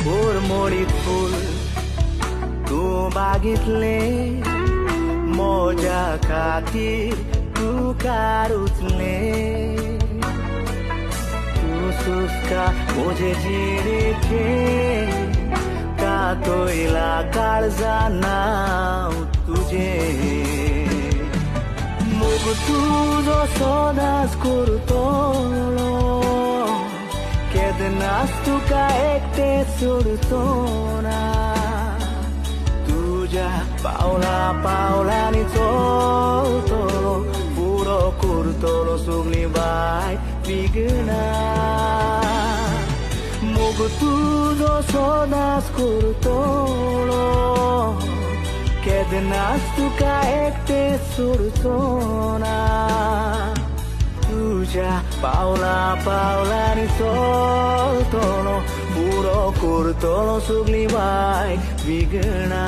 मोडीत फुल तू मागितले मोजा खातीर तुकार उचले तू सुस्का मुझे जिणेचे कातोयला काळजा नाव तुझे मोग तुझो सदांच करतलो केदनाच तुका एकटे सोडतो ना तुझ्या पावला पावलांनी चलतलो पुरो करतलो सगळी बाय विगना मोग तुझो सदांच करतलो केदनाच तुका एकटे सोडतो ना तुझ्या पावला पावलांनी चलतलो पुरो करतलो सगळी बाय विगना